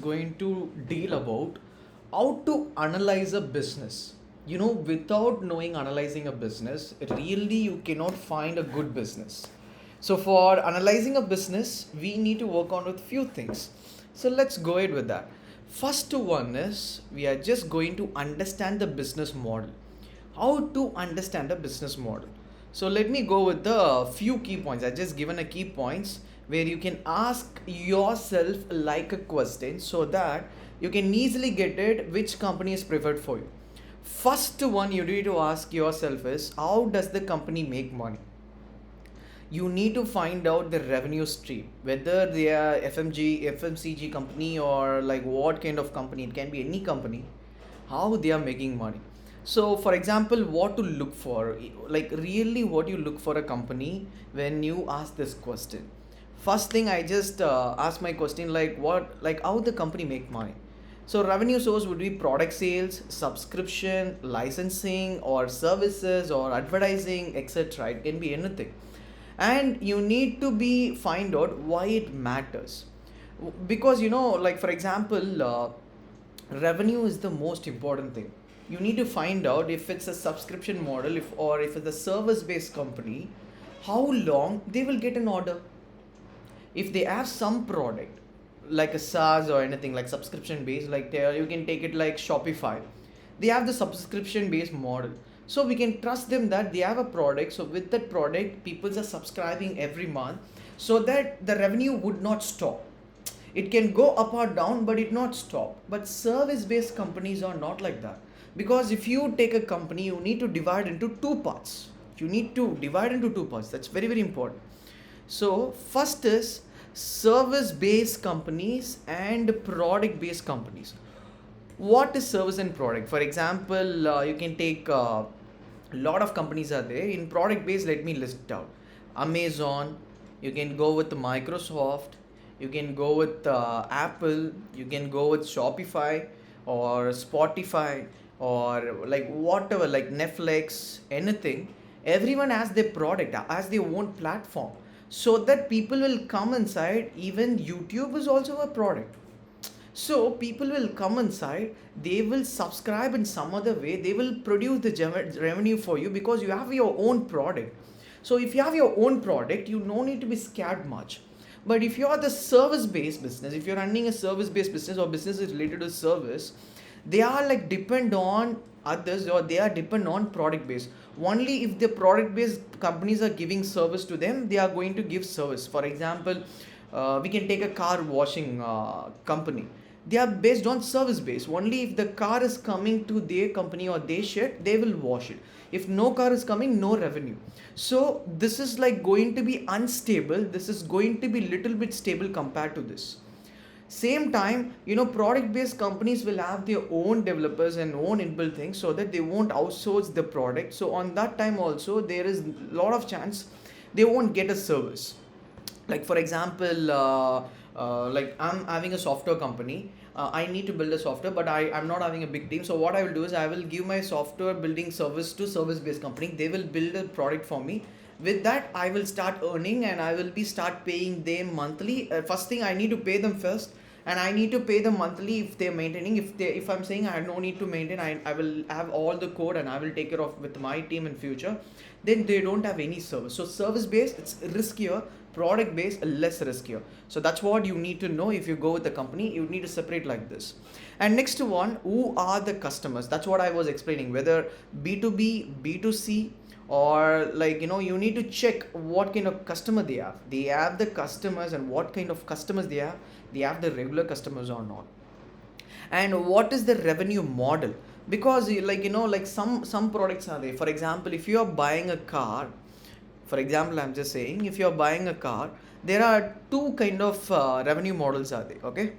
Going to deal about how to analyze a business. Without knowing analyzing a business, really you cannot find a good business. So for analyzing a business, we need to work on with few things. So let's go ahead with that. First one is we are just going to understand the business model. How to understand a business model. So let me go with the few key points. I just given a key points where you can ask yourself like a question so that you can easily get it which company is preferred for you. First one you need to ask yourself is how does the company make money? You need to find out the revenue stream, whether they are FMCG company or like what kind of company. It can be any company, how they are making money. So for example, what to look for, like really what you look for a company when you ask this question. First thing I just ask my question like how the company make money. So revenue source would be product sales, subscription, licensing, or services, or advertising, etc. It can be anything, and you need to be find out why it matters, because like for example, revenue is the most important thing. You need to find out if it's a subscription model, if it's a service based company, how long they will get an order. If they have some product like a SaaS or anything like subscription based, like you can take it like Shopify, they have the subscription based model. So we can trust them that they have a product. So with that product, people are subscribing every month, so that the revenue would not stop. It can go up or down, but it not stop. But service based companies are not like that, because if you take a company, you need to divide into two parts. You need to divide into two parts. That's very very important. So first is service based companies and product based companies. What is service and product? For example, you can take a lot of companies are there in product based. Let me list it out. Amazon, you can go with Microsoft, you can go with Apple, you can go with Shopify or Spotify, or like whatever, like Netflix, anything. Everyone has their product, has their own platform, so that people will come inside. Even YouTube is also a product. So people will come inside, they will subscribe in some other way, they will produce the revenue for you because you have your own product. So if you have your own product, you no need to be scared much. But if you are the service based business, if you're running a service based business or business is related to service, they are like depend on others, or they are depend on product based. Only if the product based companies are giving service to them, they are going to give service. For example, we can take a car washing company. They are based on service base. Only if the car is coming to their company or their shed, they will wash it. If no car is coming, no revenue. So this is like going to be unstable. This is going to be little bit stable compared to this. Same time, product based companies will have their own developers and own inbuilt things, so that they won't outsource the product. So on that time also, there is a lot of chance they won't get a service. Like for example, like I'm having a software company. I need to build a software, but I'm not having a big team. So what I will do is I will give my software building service to service based company. They will build a product for me. With that, I will start earning, and I will be start paying them monthly. First thing, I need to pay them first, and I need to pay them monthly if they're maintaining. If I'm saying I have no need to maintain, I will have all the code and I will take care of with my team in future. Then they don't have any service. So service based, it's riskier. Product based, less riskier. So that's what you need to know. If you go with the company, you need to separate like this. And next one, who are the customers? That's what I was explaining, whether B2B, B2C, or like you need to check what kind of customer they have. They have the customers, and what kind of customers they have. They have the regular customers or not. And what is the revenue model? Because like some products are there. For example, if you are buying a car, for example, I'm just saying, if you're buying a car, there are two kind of revenue models are there. Okay,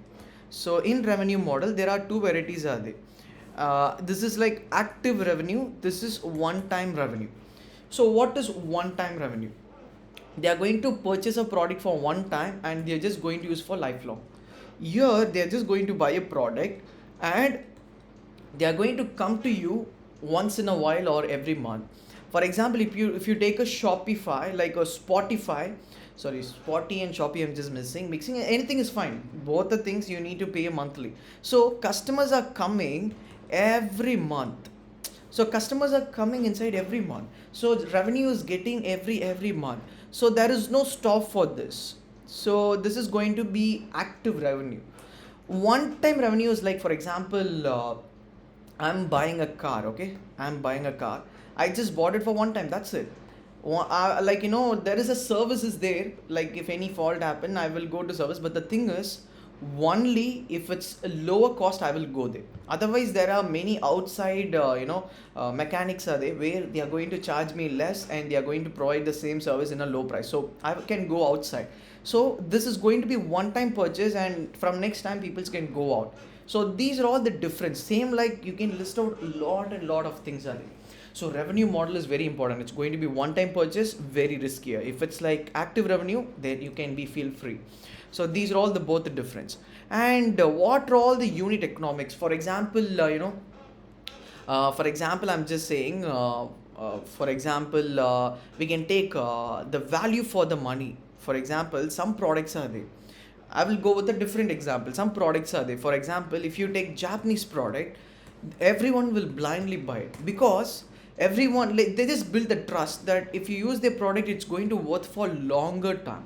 so in revenue model, there are two varieties are there. This is like active revenue, this is one time revenue. So what is one time revenue? They are going to purchase a product for one time, and they're just going to use for lifelong. Here they're just going to buy a product, and they are going to come to you once in a while or every month. For example, if you take a Shopify, like a Spotify, sorry, Spotty and Shopee I'm just mixing anything is fine, both the things you need to pay monthly. So customers are coming every month, so customers are coming inside every month, so revenue is getting every month, so there is no stop for this. So this is going to be active revenue. One time revenue is like, for example, I'm buying a car, okay? I'm buying a car. I just bought it for one time, that's it. Like, there is a service is there. Like, if any fault happen, I will go to service. But the thing is, only if it's a lower cost, I will go there. Otherwise, there are many outside, mechanics are there where they are going to charge me less and they are going to provide the same service in a low price. So I can go outside. So this is going to be one time purchase, and from next time people can go out. So these are all the difference. Same like you can list out a lot of things are there. So revenue model is very important. It's going to be one time purchase, very riskier. If it's like active revenue, then you can be feel free. So these are all the both the difference. And what are all the unit economics? For example, for example, I'm just saying, for example, we can take the value for the money. For example, some products are there. I will go with a different example. Some products are there. For example, if you take Japanese product, everyone will blindly buy it because everyone, like, they just build the trust that if you use their product, it's going to worth for longer time.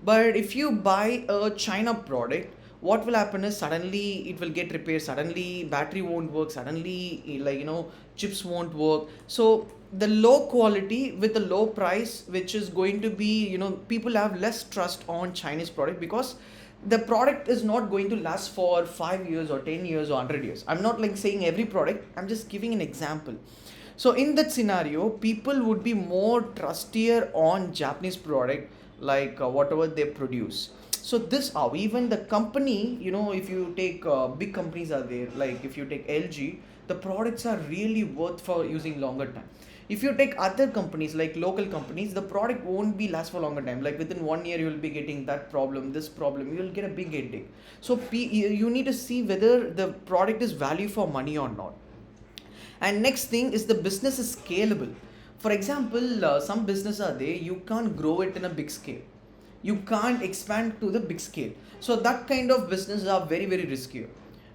But if you buy a China product, what will happen is suddenly it will get repaired, suddenly battery won't work, suddenly, like, chips won't work. So the low quality with the low price, which is going to be, people have less trust on Chinese product because the product is not going to last for 5 years or 10 years or 100 years. I'm not like saying every product, I'm just giving an example. So in that scenario, people would be more trustier on Japanese product, like whatever they produce. So this how even the company, if you take big companies are there, like if you take LG, the products are really worth for using longer time. If you take other companies like local companies, the product won't be last for longer time. Like within 1 year, you will be getting that problem, this problem, you will get a big headache. So you need to see whether the product is value for money or not. And next thing is the business is scalable. For example, some business are there, you can't grow it in a big scale, you can't expand to the big scale, so that kind of business are very risky.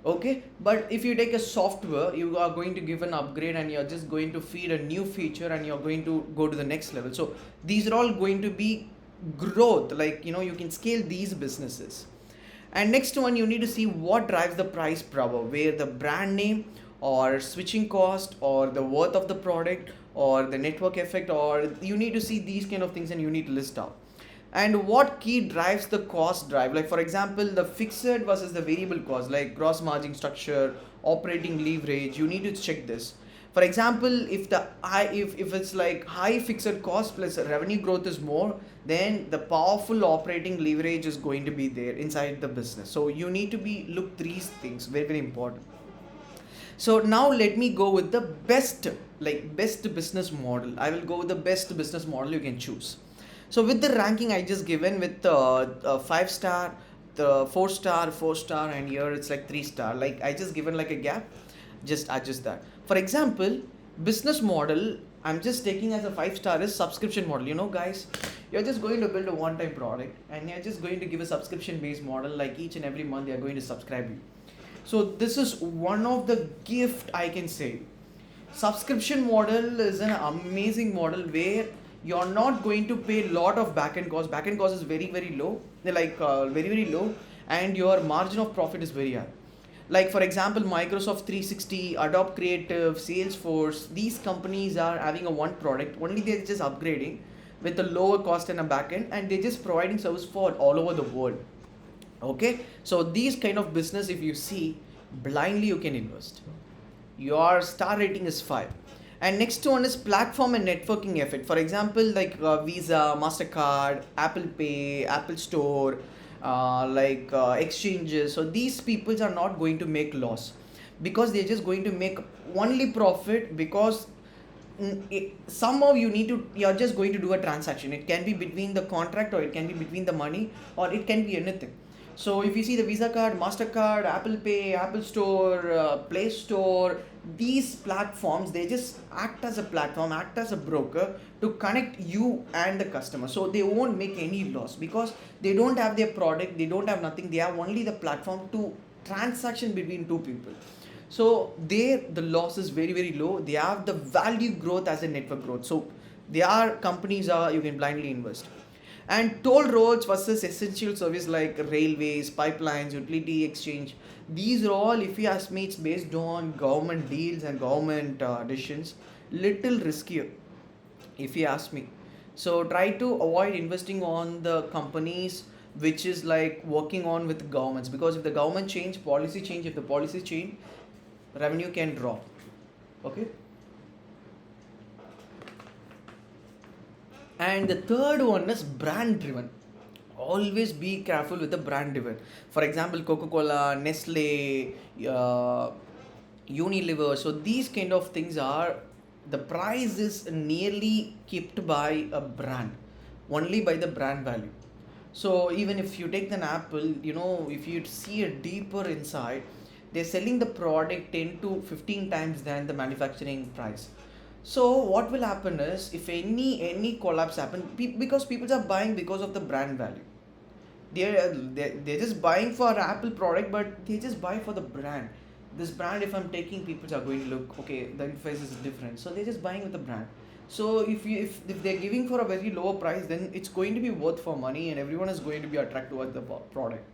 Okay, but if you take a software, you are going to give an upgrade and you're just going to feed a new feature and you're going to go to the next level. So these are all going to be growth, like, you can scale these businesses. And next one, you need to see what drives the price power, where the brand name or switching cost or the worth of the product or the network effect, or you need to see these kind of things and you need to list out. And what key drives the cost drive, like for example, the fixed versus the variable cost, like gross margin structure, operating leverage, you need to check this. For example, if it's like high fixed cost plus revenue growth is more, then the powerful operating leverage is going to be there inside the business. So you need to be look these things, very important. So now let me go with the best business model. I will go with the best business model you can choose. So with the ranking I just given with 5-star, the 4-star, and here it's like 3-star. Like I just given like a gap, just adjust that. For example, business model I'm just taking as a 5-star is subscription model. Guys, you're just going to build a one-time product and you're just going to give a subscription-based model, like each and every month they are going to subscribe you. So this is one of the gift I can say. Subscription model is an amazing model where you're not going to pay a lot of back-end cost. Back-end cost is very low. They're like very low, and your margin of profit is very high. Like for example, Microsoft 360, Adobe Creative, Salesforce, these companies are having a one product. Only they're just upgrading with a lower cost and a backend, and they're just providing service for all over the world. Okay, so these kind of business, if you see, blindly you can invest. Your star rating is 5. And next one is platform and networking effect. For example, like Visa, MasterCard, Apple Pay, Apple Store, exchanges. So these people are not going to make loss because they're just going to make only profit, because somehow you're just going to do a transaction. It can be between the contract, or it can be between the money, or it can be anything. So if you see the Visa card, MasterCard, Apple Pay, Apple Store, Play Store, these platforms, they just act as a platform, act as a broker to connect you and the customer. So they won't make any loss because they don't have their product, they don't have nothing, they have only the platform to transaction between two people. So there the loss is very very low. They have the value growth as a network growth. So their companies are, you can blindly invest. And toll roads versus essential service like railways, pipelines, utility exchange, these are all, if you ask me, it's based on government deals and government decisions, little riskier if you ask me. So try to avoid investing on the companies which is like working on with governments, because if the government change, policy change, if the policy change, revenue can drop. Okay. And the third one is brand driven. Always be careful with the brand driven. For example, Coca-Cola, Nestle, Unilever. So these kind of things are, the price is nearly kept by a brand, only by the brand value. So even if you take an Apple, if you see a deeper inside, they're selling the product 10 to 15 times than the manufacturing price. So what will happen is, if any collapse happen, because people are buying because of the brand value. They're just buying for Apple product, but they just buy for the brand. This brand, if I'm taking, people are going to look, okay, the interface is different, so they're just buying with the brand. So if they're giving for a very lower price, then it's going to be worth for money, and everyone is going to be attracted towards the product.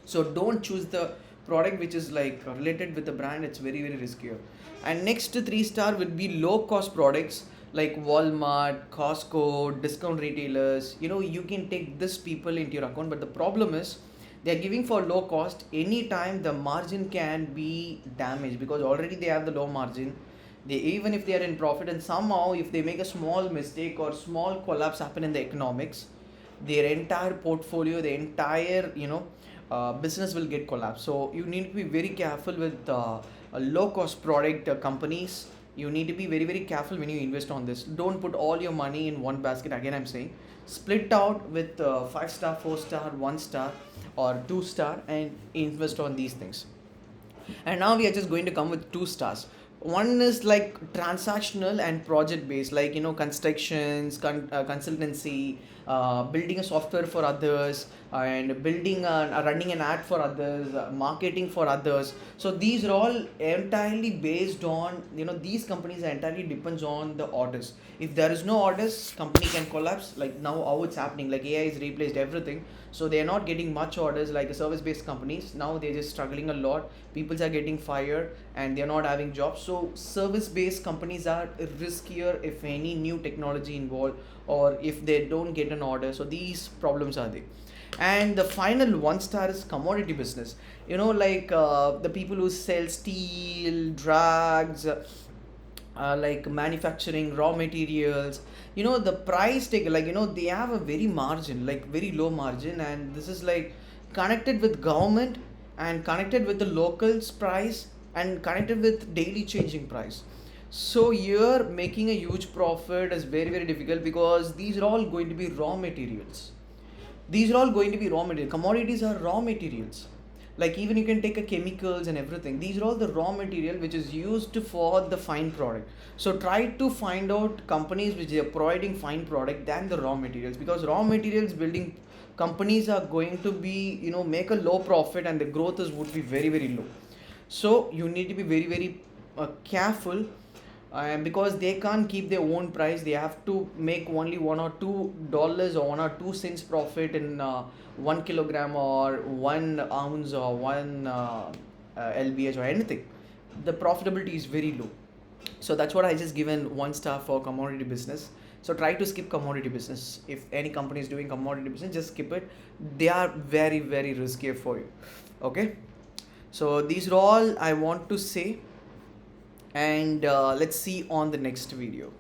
So don't choose the product which is like related with the brand. It's very very riskier. And next 3 star would be low cost products like Walmart, Costco, discount retailers. You can take this people into your account, but the problem is they are giving for low cost. Anytime the margin can be damaged, because already they have the low margin. They, even if they are in profit, and somehow if they make a small mistake or small collapse happen in the economics, their entire portfolio, the entire business will get collapsed. So you need to be very careful with low cost product companies. You need to be very very careful when you invest on this. Don't put all your money in one basket. Again, I'm saying, split out with 5 star, 4 star, 1 star, or 2 star, and invest on these things. And now we are just going to come with 2 stars. One is like transactional and project based, like constructions, consultancy, building a software for others, and building running an ad for others, marketing for others. So these are all entirely based on, these companies are entirely depends on the orders. If there is no orders, company can collapse, like now how it's happening, like AI has replaced everything. So they are not getting much orders like service based companies. Now they're just struggling a lot. People are getting fired and they're not having jobs. So service based companies are riskier if any new technology involved, or if they don't get an order. So these problems are there. And the final 1 star is commodity business. Like the people who sell steel, drugs, like manufacturing, raw materials. The price take, like they have a very margin, like very low margin, and this is like connected with government, and connected with the locals price, and connected with daily changing price. So here making a huge profit is very very difficult, because these are all going to be raw materials. Commodities are raw materials. Like even you can take a chemicals and everything. These are all the raw material which is used for the fine product. So try to find out companies which are providing fine product than the raw materials, because raw materials building companies are going to be make a low profit, and the growth would be very very low. So you need to be very very careful, because they can't keep their own price. They have to make only $1 or $2 or 1 or 2 cents profit in 1 kilogram or 1 ounce or 1 lbh or anything. The profitability is very low. So that's what I just given 1 star for commodity business. So try to skip commodity business. If any company is doing commodity business, just skip it. They are very very risky for you. Okay, so these are all I want to say, and let's see on the next video.